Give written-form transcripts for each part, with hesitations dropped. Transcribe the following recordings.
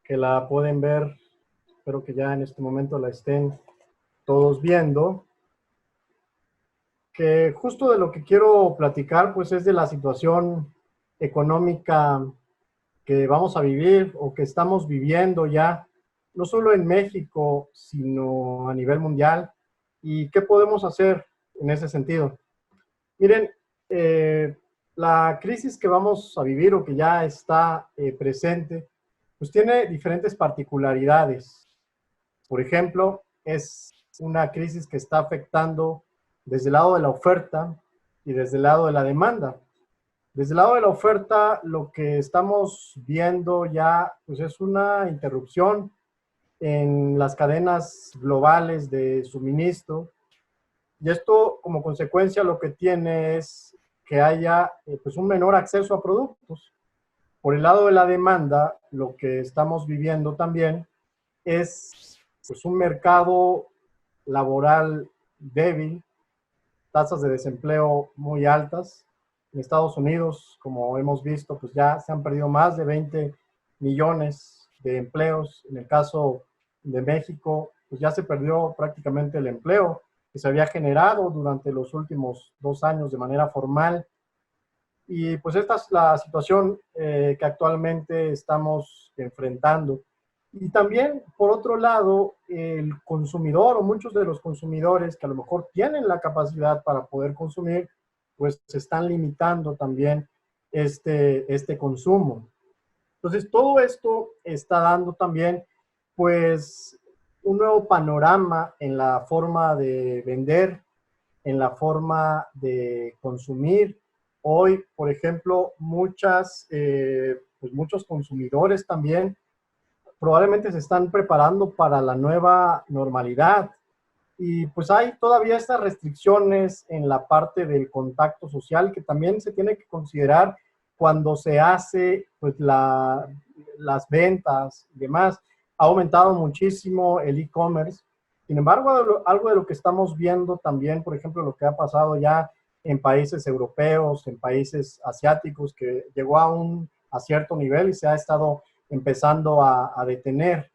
que la pueden ver, espero que ya en este momento la estén todos viendo, que justo de lo que quiero platicar pues es de la situación económica que vamos a vivir o que estamos viviendo ya, no solo en México, sino a nivel mundial, y qué podemos hacer en ese sentido. Miren, la crisis que vamos a vivir o que ya está presente, pues tiene diferentes particularidades. Por ejemplo, es una crisis que está afectando desde el lado de la oferta y desde el lado de la demanda. Desde el lado de la oferta, lo que estamos viendo ya pues es una interrupción en las cadenas globales de suministro, y esto como consecuencia lo que tiene es que haya pues un menor acceso a productos. Por el lado de la demanda, lo que estamos viviendo también es pues un mercado laboral débil, tasas de desempleo muy altas. En Estados Unidos, como hemos visto, pues ya se han perdido más de 20 millones de empleos. En el caso de México, pues ya se perdió prácticamente el empleo que se había generado durante los últimos 2 años de manera formal. Y pues esta es la situación que actualmente estamos enfrentando. Y también, por otro lado, el consumidor o muchos de los consumidores que a lo mejor tienen la capacidad para poder consumir, pues se están limitando también este consumo. Entonces, todo esto está dando también, pues, un nuevo panorama en la forma de vender, en la forma de consumir. Hoy, por ejemplo, pues muchos consumidores también probablemente se están preparando para la nueva normalidad. Y pues hay todavía estas restricciones en la parte del contacto social que también se tiene que considerar cuando se hace pues las ventas y demás. Ha aumentado muchísimo el e-commerce. Sin embargo, algo de lo que estamos viendo también, por ejemplo, lo que ha pasado ya en países europeos, en países asiáticos, que llegó a cierto nivel y se ha estado empezando a detener.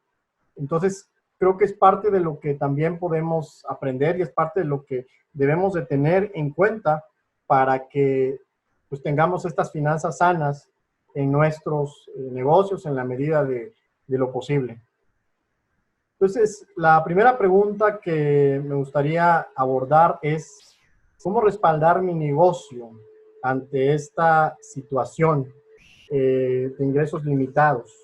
Entonces, creo que es parte de lo que también podemos aprender y es parte de lo que debemos de tener en cuenta para que pues, tengamos estas finanzas sanas en nuestros negocios en la medida de lo posible. Entonces, la primera pregunta que me gustaría abordar es, ¿cómo respaldar mi negocio ante esta situación de ingresos limitados?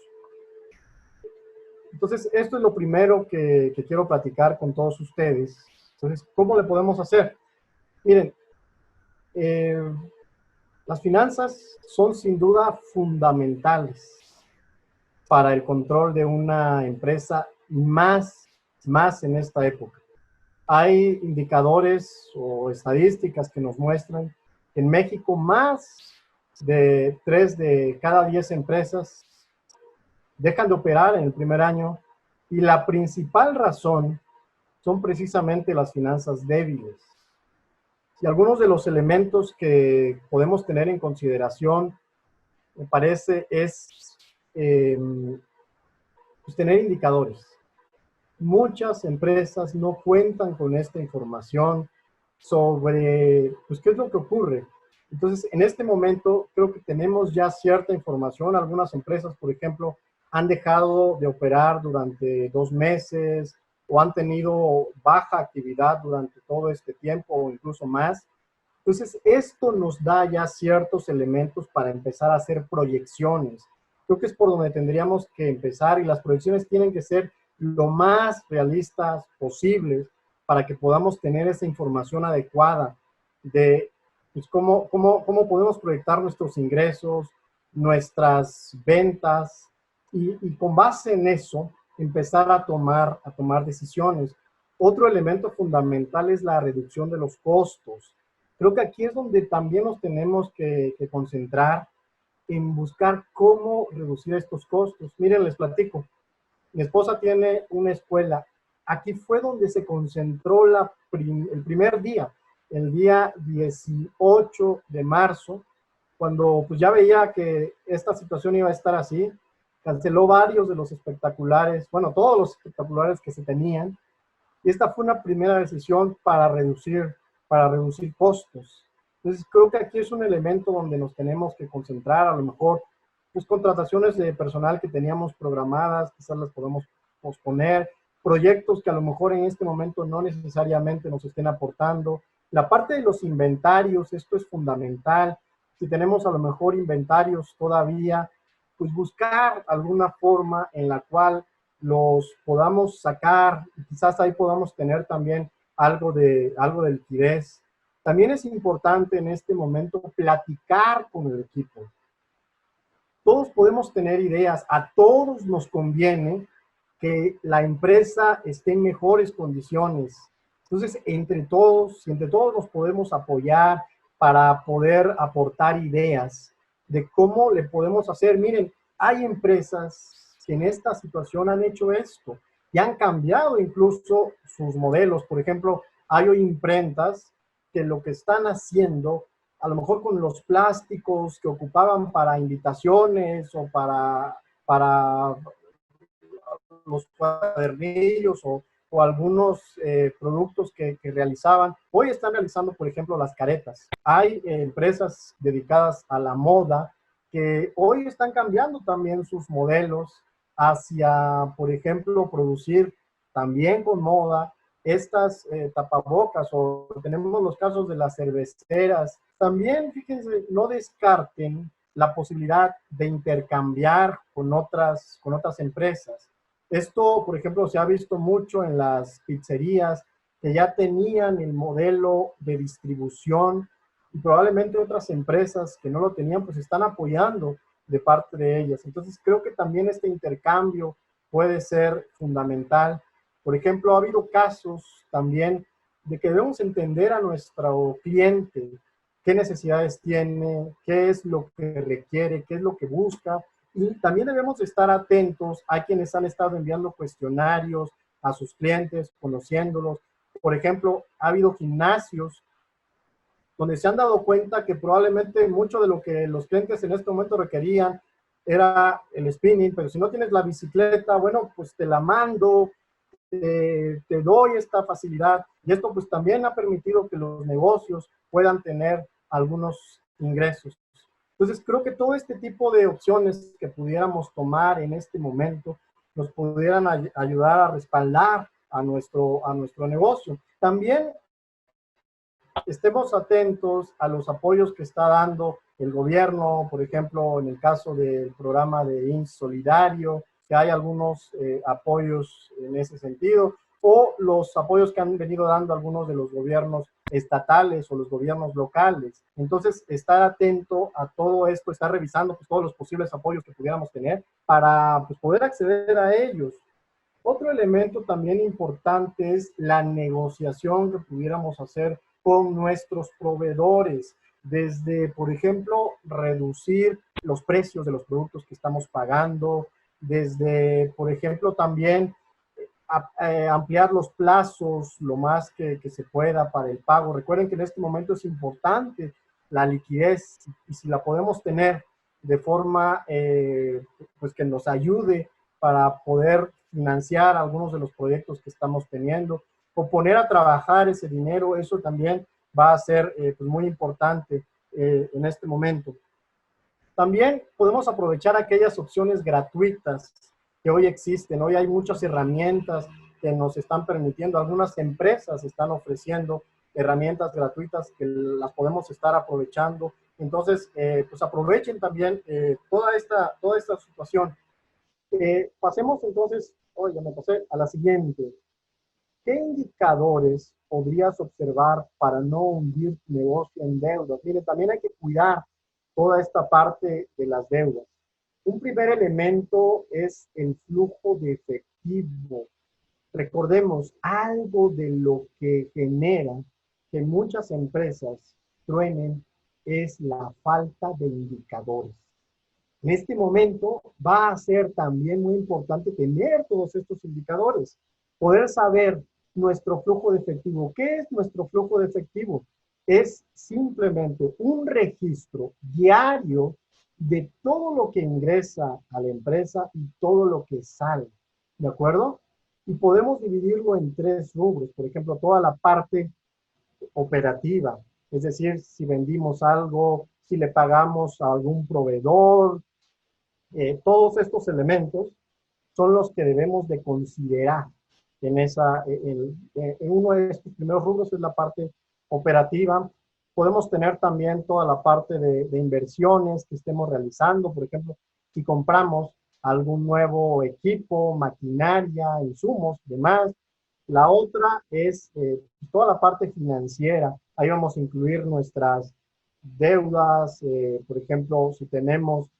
Entonces, esto es lo primero que quiero platicar con todos ustedes. Entonces, ¿cómo le podemos hacer? Miren, las finanzas son sin duda fundamentales para el control de una empresa, más en esta época. Hay indicadores o estadísticas que nos muestran que en México más de 3 de cada 10 empresas dejan de operar en el primer año, y la principal razón son precisamente las finanzas débiles. Y algunos de los elementos que podemos tener en consideración, me parece, es pues tener indicadores. Muchas empresas no cuentan con esta información sobre pues, qué es lo que ocurre. Entonces, en este momento, creo que tenemos ya cierta información. Algunas empresas, por ejemplo, han dejado de operar durante 2 meses o han tenido baja actividad durante todo este tiempo o incluso más. Entonces, esto nos da ya ciertos elementos para empezar a hacer proyecciones. Creo que es por donde tendríamos que empezar, y las proyecciones tienen que ser lo más realistas posibles para que podamos tener esa información adecuada de pues, cómo podemos proyectar nuestros ingresos, nuestras ventas, y con base en eso empezar a tomar decisiones. Otro elemento fundamental es la reducción de los costos. Creo que aquí es donde también nos tenemos que concentrar en buscar cómo reducir estos costos. Miren, les platico. Mi esposa tiene una escuela. Aquí fue donde se concentró el primer día, el día 18 de marzo, cuando pues ya veía que esta situación iba a estar así, canceló varios de los espectaculares, bueno, todos los espectaculares que se tenían, y esta fue una primera decisión para reducir costos. Entonces, creo que aquí es un elemento donde nos tenemos que concentrar, a lo mejor, pues contrataciones de personal que teníamos programadas, quizás las podemos posponer, proyectos que a lo mejor en este momento no necesariamente nos estén aportando. La parte de los inventarios, esto es fundamental. Si tenemos a lo mejor inventarios todavía, pues buscar alguna forma en la cual los podamos sacar, y quizás ahí podamos tener también algo de liquidez. También es importante en este momento platicar con el equipo. Todos podemos tener ideas, a todos nos conviene que la empresa esté en mejores condiciones. Entonces, entre todos, si entre todos nos podemos apoyar para poder aportar ideas de cómo le podemos hacer. Miren, hay empresas que en esta situación han hecho esto y han cambiado incluso sus modelos. Por ejemplo, hay hoy imprentas que lo que están haciendo, a lo mejor con los plásticos que ocupaban para invitaciones o para los cuadernillos o algunos productos que realizaban, hoy están realizando, por ejemplo, las caretas. Hay empresas dedicadas a la moda que hoy están cambiando también sus modelos hacia, por ejemplo, producir también con moda estas tapabocas, o tenemos los casos de las cerveceras. También, fíjense, no descarten la posibilidad de intercambiar con otras empresas. Esto, por ejemplo, se ha visto mucho en las pizzerías que ya tenían el modelo de distribución y probablemente otras empresas que no lo tenían, pues están apoyando de parte de ellas. Entonces, creo que también este intercambio puede ser fundamental. Por ejemplo, ha habido casos también de que debemos entender a nuestro cliente, qué necesidades tiene, qué es lo que requiere, qué es lo que busca. Y también debemos estar atentos a quienes han estado enviando cuestionarios a sus clientes, conociéndolos. Por ejemplo, ha habido gimnasios donde se han dado cuenta que probablemente mucho de lo que los clientes en este momento requerían era el spinning, pero si no tienes la bicicleta, bueno, pues te la mando, te doy esta facilidad. Y esto pues también ha permitido que los negocios puedan tener algunos ingresos. Entonces, creo que todo este tipo de opciones que pudiéramos tomar en este momento nos pudieran ayudar a respaldar a nuestro negocio. También estemos atentos a los apoyos que está dando el gobierno, por ejemplo, en el caso del programa de INS Solidario, que hay algunos apoyos en ese sentido, o los apoyos que han venido dando algunos de los gobiernos estatales o los gobiernos locales. Entonces, estar atento a todo esto, estar revisando pues, todos los posibles apoyos que pudiéramos tener para pues, poder acceder a ellos. Otro elemento también importante es la negociación que pudiéramos hacer con nuestros proveedores, desde, por ejemplo, reducir los precios de los productos que estamos pagando, desde, por ejemplo, también ampliar los plazos lo más que se pueda para el pago. Recuerden que en este momento es importante la liquidez y si la podemos tener de forma pues que nos ayude para poder financiar algunos de los proyectos que estamos teniendo o poner a trabajar ese dinero, eso también va a ser pues muy importante en este momento. También podemos aprovechar aquellas opciones gratuitas que hoy existen. Hoy hay muchas herramientas que nos están permitiendo, algunas empresas están ofreciendo herramientas gratuitas que las podemos estar aprovechando. Entonces, pues aprovechen también toda esta situación. Pasemos entonces, ya me pasé a la siguiente. ¿Qué indicadores podrías observar para no hundir tu negocio en deudas? Mire, también hay que cuidar toda esta parte de las deudas. Un primer elemento es el flujo de efectivo. Recordemos, algo de lo que genera que muchas empresas truenen es la falta de indicadores. En este momento va a ser también muy importante tener todos estos indicadores, poder saber nuestro flujo de efectivo. ¿Qué es nuestro flujo de efectivo? es simplemente un registro diario de todo lo que ingresa a la empresa y todo lo que sale, ¿de acuerdo? Y podemos dividirlo en tres rubros, por ejemplo, toda la parte operativa, es decir, si vendimos algo, si le pagamos a algún proveedor, todos estos elementos son los que debemos de considerar en uno de estos primeros rubros, es la parte operativa. Podemos tener también toda la parte de inversiones que estemos realizando, por ejemplo, si compramos algún nuevo equipo, maquinaria, insumos, demás. La otra es toda la parte financiera. Ahí vamos a incluir nuestras deudas, por ejemplo, si tenemos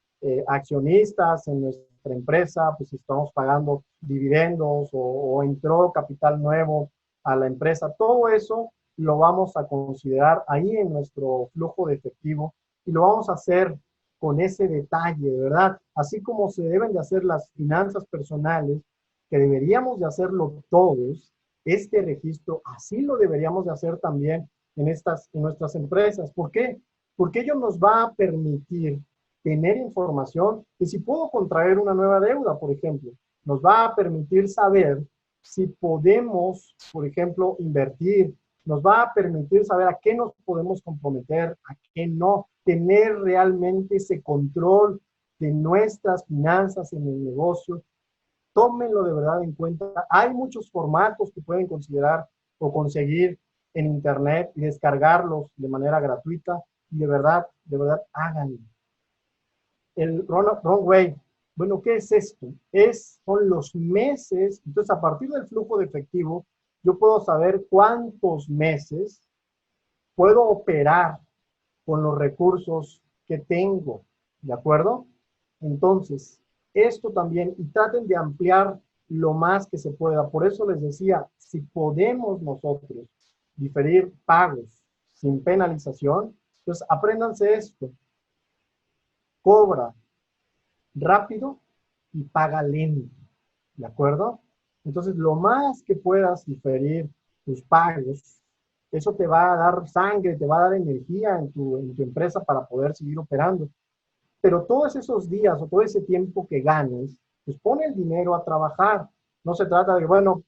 accionistas en nuestra empresa, pues si estamos pagando dividendos o entró capital nuevo a la empresa, todo eso lo vamos a considerar ahí en nuestro flujo de efectivo y lo vamos a hacer con ese detalle, ¿verdad? Así como se deben de hacer las finanzas personales, que deberíamos de hacerlo todos, este registro, así lo deberíamos de hacer también en nuestras empresas. ¿Por qué? Porque ello nos va a permitir tener información y si puedo contraer una nueva deuda, por ejemplo, nos va a permitir saber si podemos, por ejemplo, invertir, nos va a permitir saber a qué nos podemos comprometer, a qué no, tener realmente ese control de nuestras finanzas en el negocio. Tómenlo de verdad en cuenta. Hay muchos formatos que pueden considerar o conseguir en internet y descargarlos de manera gratuita y de verdad, háganlo. El runway, bueno, ¿qué es esto? Son los meses, entonces a partir del flujo de efectivo, yo puedo saber cuántos meses puedo operar con los recursos que tengo, ¿de acuerdo? Entonces, esto también, y traten de ampliar lo más que se pueda. Por eso les decía, si podemos nosotros diferir pagos sin penalización, pues apréndanse esto. Cobra rápido y paga lento, ¿de acuerdo? Entonces, lo más que puedas diferir tus pagos, eso te va a dar sangre, te va a dar energía en tu empresa para poder seguir operando. Pero todos esos días o todo ese tiempo que ganes, pues pone el dinero a trabajar. No se trata de, bueno,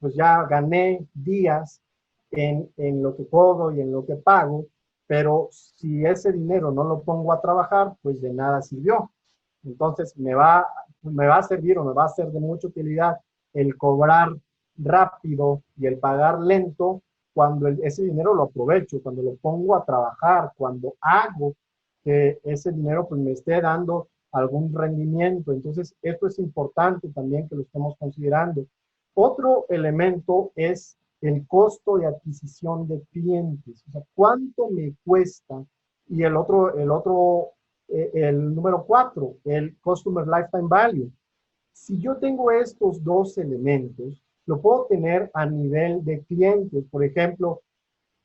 pues ya gané días en lo que cobro y en lo que pago, pero si ese dinero no lo pongo a trabajar, pues de nada sirvió. Entonces me va a servir o me va a ser de mucha utilidad el cobrar rápido y el pagar lento cuando ese dinero lo aprovecho, cuando lo pongo a trabajar, cuando hago que ese dinero pues me esté dando algún rendimiento. Entonces, esto es importante también que lo estemos considerando. Otro elemento es el costo de adquisición de clientes, o sea, cuánto me cuesta. Y el número 4, el Customer Lifetime Value. Si yo tengo estos dos elementos, lo puedo tener a nivel de clientes. Por ejemplo,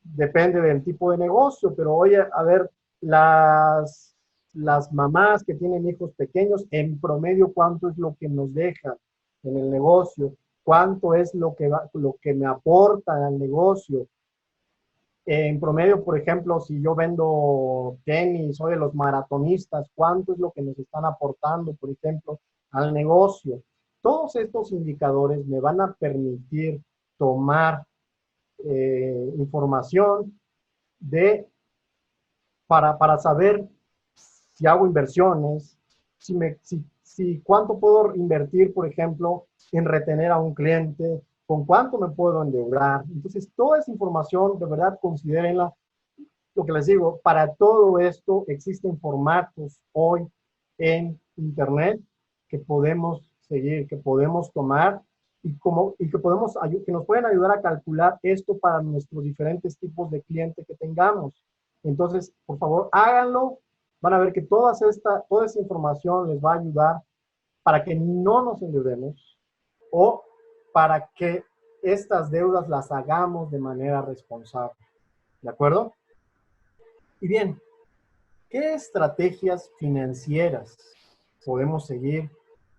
depende del tipo de negocio, pero oye, a ver, las mamás que tienen hijos pequeños, en promedio, ¿cuánto es lo que nos dejan en el negocio? ¿Cuánto es lo que me aporta al negocio? En promedio, por ejemplo, si yo vendo tenis, oye, los maratonistas, ¿cuánto es lo que nos están aportando, por ejemplo, al negocio? Todos estos indicadores me van a permitir tomar información para saber si hago inversiones, cuánto puedo invertir, por ejemplo, en retener a un cliente, con cuánto me puedo endeudar. Entonces, toda esa información, de verdad, considérenla. Lo que les digo, para todo esto existen formatos hoy en Internet que podemos seguir, que podemos tomar y que nos pueden ayudar a calcular esto para nuestros diferentes tipos de clientes que tengamos. Entonces, por favor, háganlo. Van a ver que toda esa información les va a ayudar para que no nos endeudemos o para que estas deudas las hagamos de manera responsable. ¿De acuerdo? Y bien, ¿qué estrategias financieras podemos seguir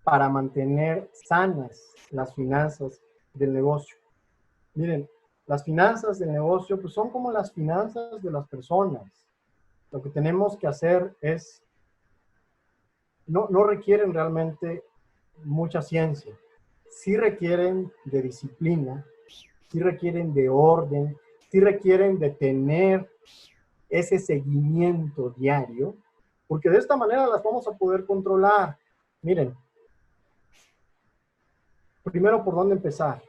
para mantener sanas las finanzas del negocio? Miren, Las finanzas del negocio pues son como las finanzas de las personas. Lo que tenemos que hacer es, no requieren realmente mucha ciencia. Sí requieren de disciplina, sí requieren de orden, sí requieren de tener ese seguimiento diario, porque de esta manera las vamos a poder controlar. Miren, primero, ¿por dónde empezar?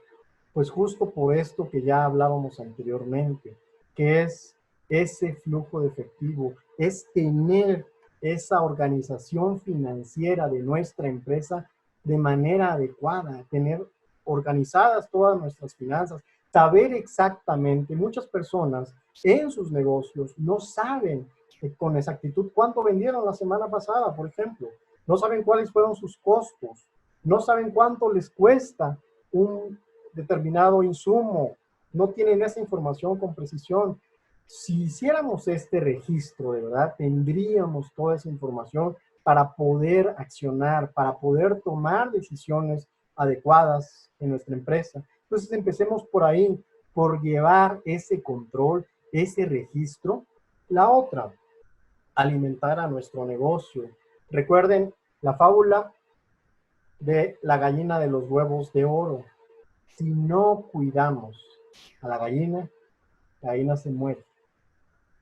Pues justo por esto que ya hablábamos anteriormente, que es ese flujo de efectivo, es tener esa organización financiera de nuestra empresa de manera adecuada, tener organizadas todas nuestras finanzas, saber exactamente, muchas personas en sus negocios no saben con exactitud cuánto vendieron la semana pasada, por ejemplo, no saben cuáles fueron sus costos, no saben cuánto les cuesta un determinado insumo, no tienen esa información con precisión. Si hiciéramos este registro, de verdad, tendríamos toda esa información para poder accionar, para poder tomar decisiones adecuadas en nuestra empresa. Entonces empecemos por ahí, por llevar ese control, ese registro. La otra, alimentar a nuestro negocio. Recuerden la fábula de la gallina de los huevos de oro. Si no cuidamos a la gallina se muere.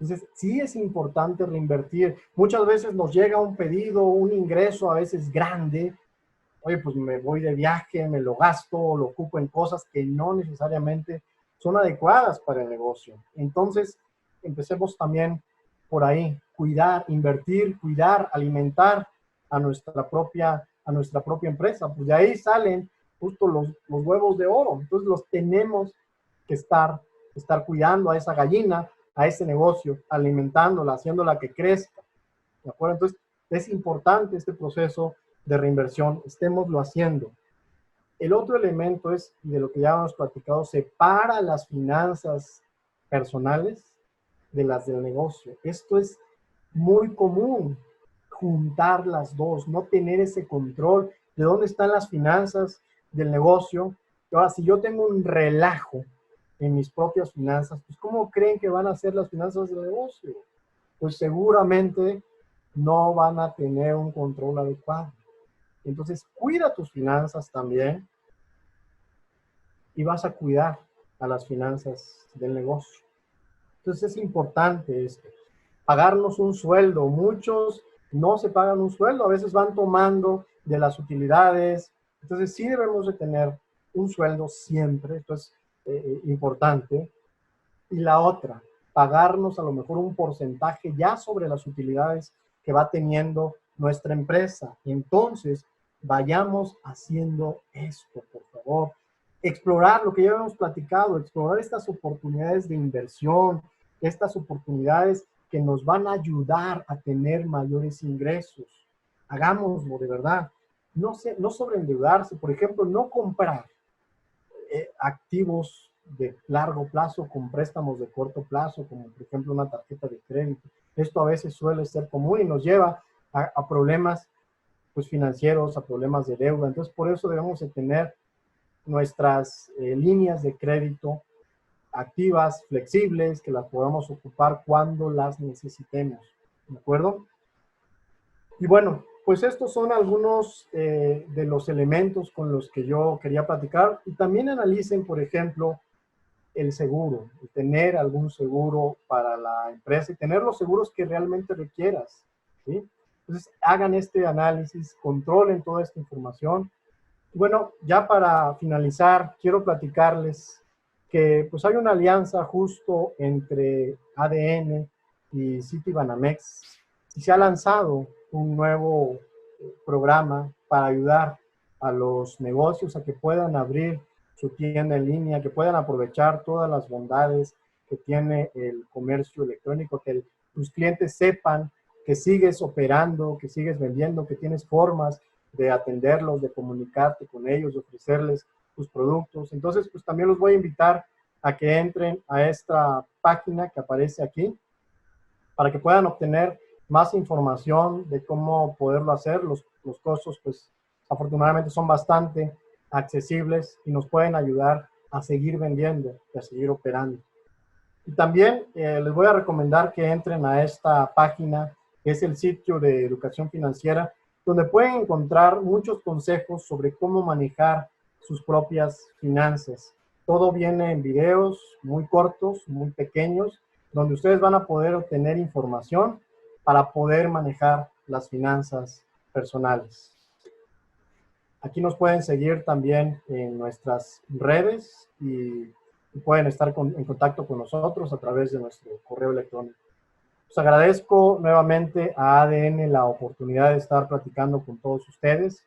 Entonces, sí es importante reinvertir. Muchas veces nos llega un pedido, un ingreso a veces grande. Oye, pues me voy de viaje, me lo gasto, lo ocupo en cosas que no necesariamente son adecuadas para el negocio. Entonces, empecemos también por ahí. Cuidar, invertir, cuidar, alimentar a nuestra propia empresa. Pues de ahí salen justo los huevos de oro. Entonces, los tenemos que estar cuidando a esa gallina, a ese negocio, alimentándola, haciéndola que crezca. ¿De acuerdo? Entonces, es importante este proceso de reinversión, estémoslo haciendo. El otro elemento es, de lo que ya hemos platicado, separa las finanzas personales de las del negocio. Esto es muy común, juntar las dos, no tener ese control de dónde están las finanzas del negocio. Ahora, si yo tengo un relajo en mis propias finanzas, pues ¿cómo creen que van a ser las finanzas del negocio? Pues seguramente no van a tener un control adecuado. Entonces, cuida tus finanzas también y vas a cuidar a las finanzas del negocio. Entonces, es importante esto. Pagarnos un sueldo. Muchos no se pagan un sueldo, a veces van tomando de las utilidades. Entonces, sí debemos de tener un sueldo siempre. Esto es importante. Y la otra, pagarnos a lo mejor un porcentaje ya sobre las utilidades que va teniendo nuestra empresa. Entonces, vayamos haciendo esto, por favor. Explorar lo que ya hemos platicado, explorar estas oportunidades de inversión, estas oportunidades que nos van a ayudar a tener mayores ingresos. Hagámoslo de verdad. No sobreendeudarse, por ejemplo, no comprar activos de largo plazo con préstamos de corto plazo, como por ejemplo una tarjeta de crédito. Esto a veces suele ser común y nos lleva a problemas pues, financieros, a problemas de deuda. Entonces, por eso debemos de tener nuestras líneas de crédito activas, flexibles, que las podamos ocupar cuando las necesitemos. ¿De acuerdo? Y bueno, pues estos son algunos de los elementos con los que yo quería platicar. Y también analicen, por ejemplo, el seguro, tener algún seguro para la empresa y tener los seguros que realmente requieras, ¿sí? Entonces, hagan este análisis, controlen toda esta información. Y bueno, ya para finalizar, quiero platicarles que pues hay una alianza justo entre ADN y Citibanamex y se ha lanzado un nuevo programa para ayudar a los negocios a que puedan abrir su tienda en línea, que puedan aprovechar todas las bondades que tiene el comercio electrónico, que tus clientes sepan que sigues operando, que sigues vendiendo, que tienes formas de atenderlos, de comunicarte con ellos, de ofrecerles tus productos. Entonces, pues también los voy a invitar a que entren a esta página que aparece aquí para que puedan obtener más información de cómo poderlo hacer. Los costos, pues, afortunadamente son bastante accesibles y nos pueden ayudar a seguir vendiendo y a seguir operando. Y también les voy a recomendar que entren a esta página, que es el sitio de educación financiera, donde pueden encontrar muchos consejos sobre cómo manejar sus propias finanzas. Todo viene en videos muy cortos, muy pequeños, donde ustedes van a poder obtener información para poder manejar las finanzas personales. Aquí nos pueden seguir también en nuestras redes y pueden estar en contacto con nosotros a través de nuestro correo electrónico. Les agradezco nuevamente a ADN la oportunidad de estar platicando con todos ustedes.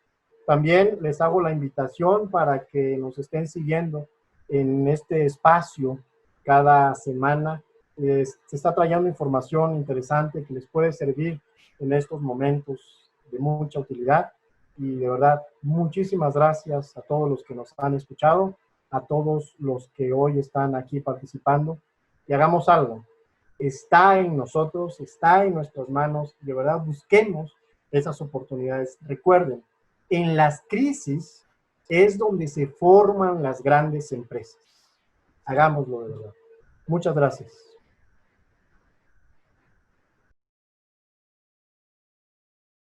También les hago la invitación para que nos estén siguiendo en este espacio cada semana. Se está trayendo información interesante que les puede servir en estos momentos de mucha utilidad. Y de verdad, muchísimas gracias a todos los que nos han escuchado, a todos los que hoy están aquí participando. Y hagamos algo. Está en nosotros, está en nuestras manos. De verdad, busquemos esas oportunidades. Recuerden, en las crisis es donde se forman las grandes empresas. Hagámoslo de verdad. Muchas gracias.